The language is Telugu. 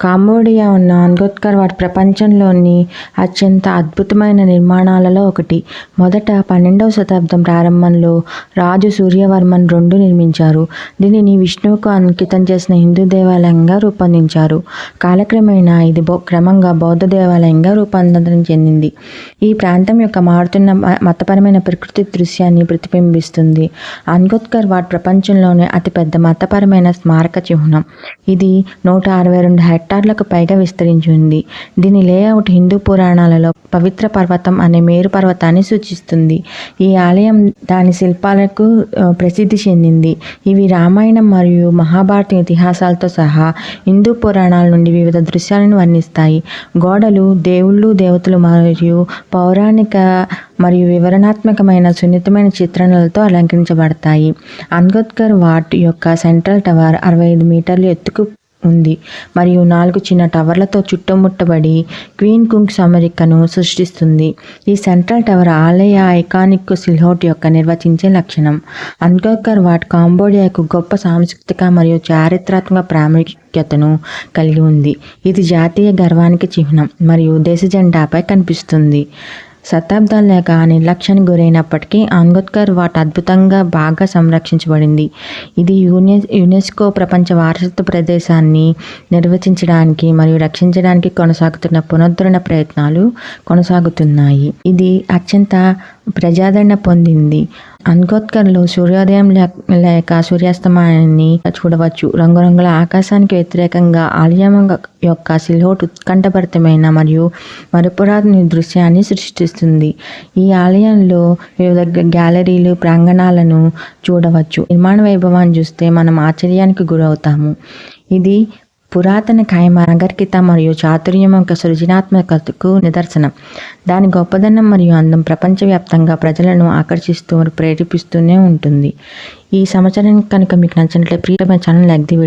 కాంబోడియా ఉన్న అంగోత్కర్ వాట్ ప్రపంచంలోని అత్యంత అద్భుతమైన నిర్మాణాలలో ఒకటి. మొదట 12వ శతాబ్దం ప్రారంభంలో రాజు సూర్యవర్మన్ II నిర్మించారు. దీనిని విష్ణువుకు అంకితం చేసిన హిందూ దేవాలయంగా రూపొందించారు. కాలక్రమేణా ఇది క్రమంగా బౌద్ధ దేవాలయంగా రూపాంతరం చెందింది. ఈ ప్రాంతం యొక్క మారుతున్న మతపరమైన ప్రకృతి దృశ్యాన్ని ప్రతిబింబిస్తుంది. అంగోత్కర్ వాట్ ప్రపంచంలోనే అతిపెద్ద మతపరమైన స్మారక చిహ్నం. ఇది 162 హెక్టార్లకు పైగా విస్తరించి ఉంది. దీని లేఅవుట్ హిందూ పురాణాలలో పవిత్ర పర్వతం అనే మేరు పర్వతాన్ని సూచిస్తుంది. ఈ ఆలయం దాని శిల్పాలకు ప్రసిద్ధి చెందింది. ఇవి రామాయణం మరియు మహాభారతం ఇతిహాసాలతో సహా హిందూ పురాణాల నుండి వివిధ దృశ్యాలను వర్ణిస్తాయి. గోడలు దేవుళ్ళు, దేవతలు మరియు పౌరాణిక మరియు వివరణాత్మకమైన సున్నితమైన చిత్రణలతో అలంకరించబడతాయి. అంగోత్కర్ వాట్ యొక్క సెంట్రల్ టవర్ 65 మీటర్ల ఎత్తుకు ఉంది మరియు 4 చిన్న టవర్లతో చుట్టుముట్టబడి క్వీన్ కుంగ్ అమరికను సృష్టిస్తుంది. ఈ సెంట్రల్ టవర్ ఆలయ ఐకానిక్ సిల్హౌట్ యొక్క నిర్వచించే లక్షణం. అంగోత్కర్ వాట్ కాంబోడియాకు గొప్ప సాంస్కృతిక మరియు చారిత్రాత్మక ప్రాముఖ్యతను కలిగి ఉంది. ఇది జాతీయ గర్వానికి చిహ్నం మరియు దేశ జెండాపై కనిపిస్తుంది. శతాబ్దాలుగా నిర్లక్ష్యానికి గురైనప్పటికీ అంగోత్కర్ వాట్ అద్భుతంగా బాగా సంరక్షించబడింది. ఇది యునెస్కో ప్రపంచ వారసత్వ ప్రదేశాన్ని నిర్వచించడానికి మరియు రక్షించడానికి కొనసాగుతున్న పునరుద్ధరణ ప్రయత్నాలు కొనసాగుతున్నాయి. ఇది అత్యంత ప్రజాదరణ పొందింది. అంగోత్కర్లో సూర్యోదయం లేక సూర్యాస్తమయాన్ని చూడవచ్చు. రంగురంగుల ఆకాశానికి వ్యతిరేకంగా ఆలయం యొక్క సిల్హౌట్ ఉత్కంఠభరితమైన మరియు మరుపురాని దృశ్యాన్ని సృష్టిస్తుంది. ఈ ఆలయంలో వివిధ గ్యాలరీలు, ప్రాంగణాలను చూడవచ్చు. నిర్మాణ వైభవాన్ని చూస్తే మనం ఆశ్చర్యానికి గురవుతాము. ఇది పురాతన ఖైమా నాగరికత మరియు చాతుర్యం యొక్క సృజనాత్మకతకు నిదర్శనం. దాని గొప్పదనం మరియు అందం ప్రపంచవ్యాప్తంగా ప్రజలను ఆకర్షిస్తూ ప్రేరేపిస్తూనే ఉంటుంది. ఈ సమాచారం కనుక మీకు నచ్చినట్లయితే please my channel like the video.